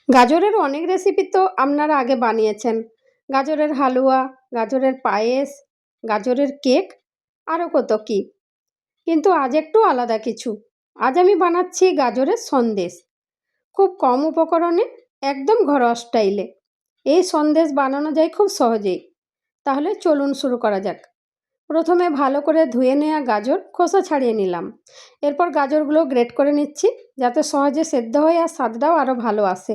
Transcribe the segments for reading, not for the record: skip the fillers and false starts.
গাজরের অনেক রেসিপি তো আপনারা আগে বানিয়েছেন। গাজরের হালুয়া, গাজরের পায়েস, গাজরের কেক, আরও কত কী। কিন্তু আজ একটু আলাদা কিছু। আজ আমি বানাচ্ছি গাজরের সন্দেশ। খুব কম উপকরণে, একদম ঘরোয়া স্টাইলে। এই সন্দেশ বানানো যায় খুব সহজেই। তাহলে চলুন শুরু করা যাক। প্রথমে ভালো করে ধুয়ে নেওয়া গাজর খোসা ছাড়িয়ে নিলাম। এরপর গাজরগুলো গ্রেট করে নিচ্ছি, যাতে সহজে সেদ্ধ হয় আর স্বাদটাও আরও ভালো আসে।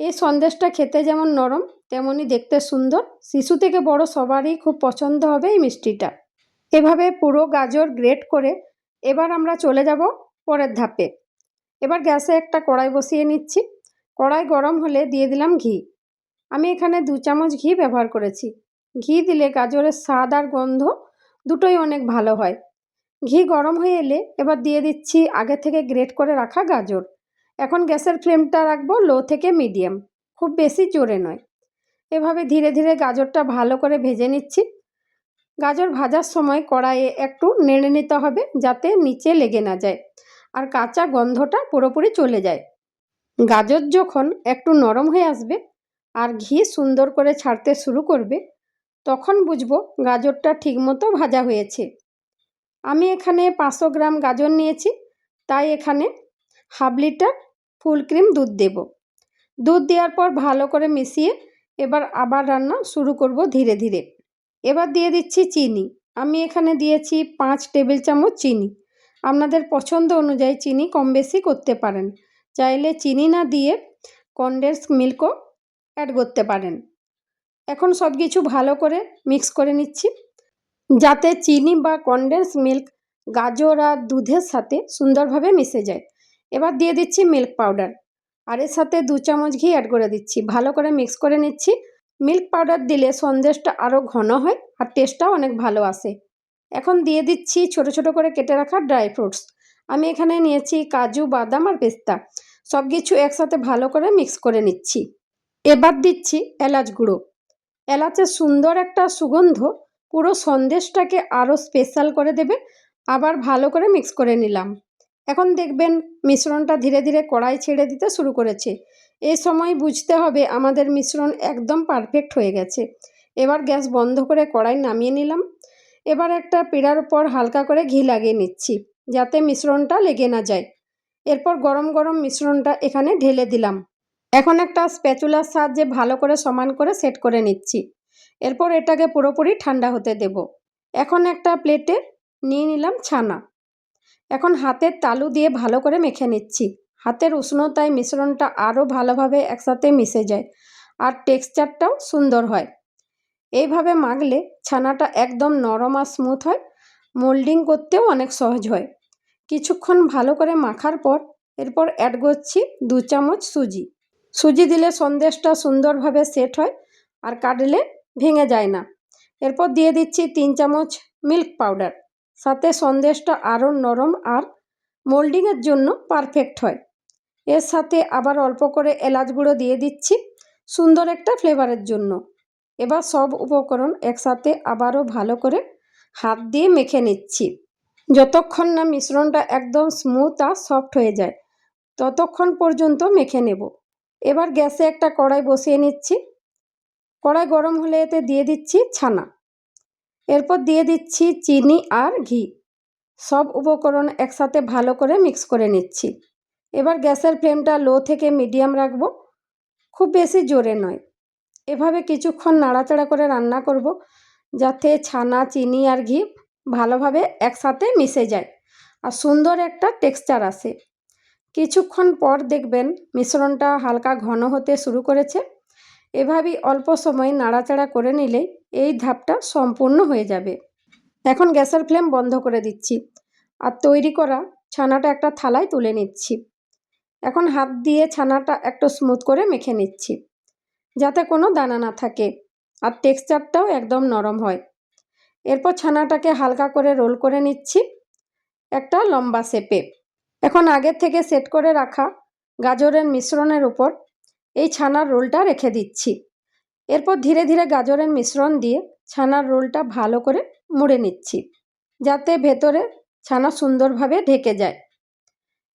এই সন্দেশটা খেতে যেমন নরম, তেমনই দেখতে সুন্দর। শিশু থেকে বড় সবারই খুব পছন্দ হবে এই মিষ্টিটা। এভাবে পুরো গাজর গ্রেট করে এবার আমরা চলে যাব পরের ধাপে। এবার গ্যাসে একটা কড়াই বসিয়ে নিচ্ছি। কড়াই গরম হলে দিয়ে দিলাম ঘি। আমি এখানে 2 চামচ ঘি ব্যবহার করেছি। ঘি দিলে গাজরের স্বাদ আর গন্ধ দুটোই অনেক ভালো হয়। ঘি গরম হয়ে এলে এবার দিয়ে দিচ্ছি আগে থেকে গ্রেট করে রাখা গাজর। এখন গ্যাসের ফ্লেমটা রাখবো লো থেকে মিডিয়াম, খুব বেশি জোরে নয়। এভাবে ধীরে ধীরে গাজরটা ভালো করে ভেজে নিচ্ছি। গাজর ভাজার সময় কড়াইয়ে একটু নেড়ে নিতে হবে, যাতে নিচে লেগে না যায় আর কাঁচা গন্ধটা পুরোপুরি চলে যায়। গাজর যখন একটু নরম হয়ে আসবে আর ঘি সুন্দর করে ছাড়তে শুরু করবে, তখন বুঝবো গাজরটা ঠিকমতো ভাজা হয়েছে। আমি এখানে 500 গ্রাম গাজর নিয়েছি, তাই এখানে হাফ লিটার ফুল ক্রিম দুধ দেব। দুধ দেওয়ার পর ভালো করে মিশিয়ে এবার আবার রান্না শুরু করব ধীরে ধীরে। এবার দিয়ে দিচ্ছি চিনি। আমি এখানে দিয়েছি 5 টেবিল চামচ চিনি। আপনাদের পছন্দ অনুযায়ী চিনি কম বেশি করতে পারেন। চাইলে চিনি না দিয়ে কনডেন্স মিল্কও অ্যাড করতে পারেন। এখন সব কিছু ভালো করে মিক্স করে নিচ্ছি, যাতে চিনি বা কনডেন্স মিল্ক গাজর আর দুধের সাথে সুন্দরভাবে মিশে যায়। এবার দিয়ে দিচ্ছি মিল্ক পাউডার, আর এর সাথে 2 চামচ ঘি অ্যাড করে দিচ্ছি। ভালো করে মিক্স করে নিচ্ছি। মিল্ক পাউডার দিলে সন্দেশটা আরও ঘন হয় আর টেস্টটাও অনেক ভালো আসে। এখন দিয়ে দিচ্ছি ছোট ছোট করে কেটে রাখা ড্রাই ফ্রুটস। আমি এখানে নিয়েছি কাজু, বাদাম আর পেস্তা। সব কিছু একসাথে ভালো করে মিক্স করে নিচ্ছি। এবার দিচ্ছি এলাচ গুঁড়ো। এলাচের সুন্দর একটা সুগন্ধ পুরো সন্দেশটাকে আরও স্পেশাল করে দেবে। আবার ভালো করে মিক্স করে নিলাম। এখন দেখবেন মিশ্রণটা ধীরে ধীরে কড়াই ছেড়ে দিতে শুরু করেছে। এই সময় বুঝতে হবে আমাদের মিশ্রণ একদম পারফেক্ট হয়ে গেছে। এবার গ্যাস বন্ধ করে কড়াই নামিয়ে নিলাম। এবার একটা পিঁড়ার উপর হালকা করে ঘি লাগিয়ে নিচ্ছি, যাতে মিশ্রণটা লেগে না যায়। এরপর গরম গরম মিশ্রণটা এখানে ঢেলে দিলাম। এখন একটা স্প্যাচুলার সাহায্যে ভালো করে সমান করে সেট করে নিচ্ছি। এরপর এটাকে পুরোপুরি ঠান্ডা হতে দেব। এখন একটা প্লেটে নিয়ে নিলাম ছানা। এখন হাতের তালু দিয়ে ভালো করে মেখে নিচ্ছি। হাতের উষ্ণতায় মিশ্রণটা আরও ভালোভাবে একসাথে মিশে যায় আর টেক্সচারটাও সুন্দর হয়। এইভাবে মাখলে ছানাটা একদম নরম আর স্মুথ হয়। মোল্ডিং করতেও অনেক সহজ হয়। কিছুক্ষণ ভালো করে মাখার পর এরপর অ্যাড করছি 2 চামচ সুজি। সুজি দিলে সন্দেশটা সুন্দরভাবে সেট হয় আর কাটলে ভেঙে যায় না। এরপর দিয়ে দিচ্ছি 3 চামচ মিল্ক পাউডার। সাথে সন্দেশটা আরও নরম আর মোল্ডিংয়ের জন্য পারফেক্ট হয়। এর সাথে আবার অল্প করে এলাচ গুঁড়ো দিয়ে দিচ্ছি, সুন্দর একটা ফ্লেভারের জন্য। এবার সব উপকরণ একসাথে আবারও ভালো করে হাত দিয়ে মেখে নিচ্ছি। যতক্ষণ না মিশ্রণটা একদম স্মুথ আর সফট হয়ে যায়, ততক্ষণ পর্যন্ত মেখে নেব। এবার গ্যাসে একটা কড়াই বসিয়ে নিচ্ছি। কড়াই গরম হলে এতে দিয়ে দিচ্ছি ছানা। এরপর দিয়ে দিচ্ছি চিনি আর ঘি। সব উপকরণ একসাথে ভালো করে মিক্স করে নিচ্ছি। এবার গ্যাসের ফ্লেমটা লো থেকে মিডিয়াম রাখবো, খুব বেশি জোরে নয়। এভাবে কিছুক্ষণ নাড়াচাড়া করে রান্না করব, যাতে ছানা, চিনি আর ঘি ভালোভাবে একসাথে মিশে যায় আর সুন্দর একটা টেক্সচার আসে। কিছুক্ষণ পর দেখবেন মিশ্রণটা হালকা ঘন হতে শুরু করেছে। এভাবেই অল্প সময় নাড়াচাড়া করে নিলেই এই ধাপটা সম্পূর্ণ হয়ে যাবে। এখন গ্যাসের ফ্লেম বন্ধ করে দিচ্ছি আর তৈরি করা ছানাটা একটা থালায় তুলে নিচ্ছি। এখন হাত দিয়ে ছানাটা একটু স্মুথ করে মেখে নিচ্ছি, যাতে কোনো দানা না থাকে আর টেক্সচারটাও একদম নরম হয়। এরপর ছানাটাকে হালকা করে রোল করে নিচ্ছি একটা লম্বা শেপে। এখন আগের থেকে সেট করে রাখা গাজরের মিশ্রণের উপর এই ছানার রোলটা রেখে দিচ্ছি। এরপর ধীরে ধীরে গাজরের মিশ্রণ দিয়ে ছানার রোলটা ভালো করে মুড়ে নিচ্ছি, যাতে ভেতরে ছানা সুন্দরভাবে ঢেকে যায়।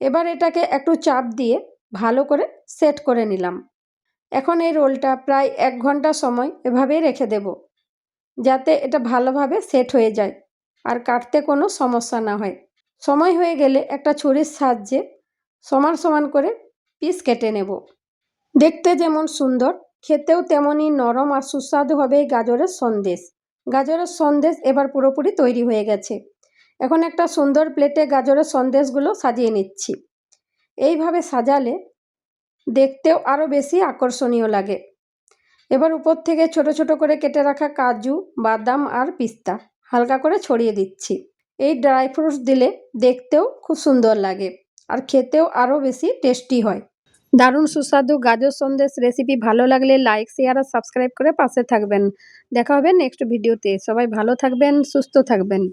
এবার এটাকে একটু চাপ দিয়ে ভালো করে সেট করে নিলাম। এখন এই রোলটা প্রায় 1 ঘন্টা সময় এভাবেই রেখে দেব, যাতে এটা ভালোভাবে সেট হয়ে যায় আর কাটতে কোনো সমস্যা না হয়। সময় হয়ে গেলে একটা ছুরির সাহায্যে সমান সমান করে পিস কেটে নেব। দেখতে যেমন সুন্দর, খেতেও তেমনই নরম আর সুস্বাদু হবে এই গাজরের সন্দেশ। গাজরের সন্দেশ এবার পুরোপুরি তৈরি হয়ে গেছে। এখন একটা সুন্দর প্লেটে গাজরের সন্দেশগুলো সাজিয়ে নিচ্ছি। এইভাবে সাজালে দেখতেও আরও বেশি আকর্ষণীয় লাগে। এবার উপর থেকে ছোট ছোট করে কেটে রাখা কাজু, বাদাম আর পিস্তা হালকা করে ছড়িয়ে দিচ্ছি। এই ড্রাই ফ্রুটস দিলে দেখতেও খুব সুন্দর লাগে আর খেতেও আরও বেশি টেস্টি হয়। দারুণ সুস্বাদু গাজর সন্দেশ রেসিপি ভালো লাগলে লাইক, শেয়ার আর সাবস্ক্রাইব করে পাশে থাকবেন। দেখা হবে নেক্সট ভিডিওতে। সবাই ভালো থাকবেন, সুস্থ থাকবেন।